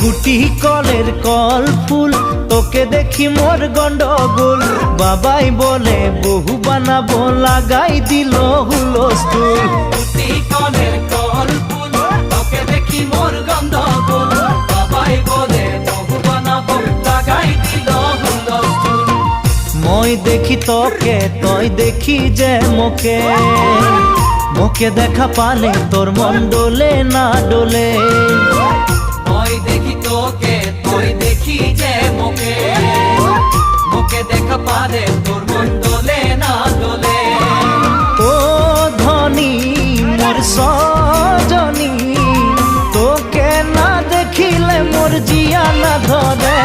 গুটি কলের কল ফুল, তোকে দেখি মোর গন্ডগোল। বাবাই বলে বহু বানাবো, লাগাই দিল হুলস্থুল। গুটি কলের কল ফুল, তোকে দেখি মোর গন্ডগোল। বাবাই বলে বহু বানাবো, লাগাই দিল হুলস্থুল। মই দেখি তোকে, তই দেখি যে মোকে, মোকে দেখা পালে তোর মন ডোলে না ডোলে। মই দেখি তোকে, তুই দেখি যে মোকে, মোকে দেখা পারে তোর মন দোলে না দোলে। ও ধনী মোর সজনী, তোকে না দেখিলে মোর জিয়া না ধরে।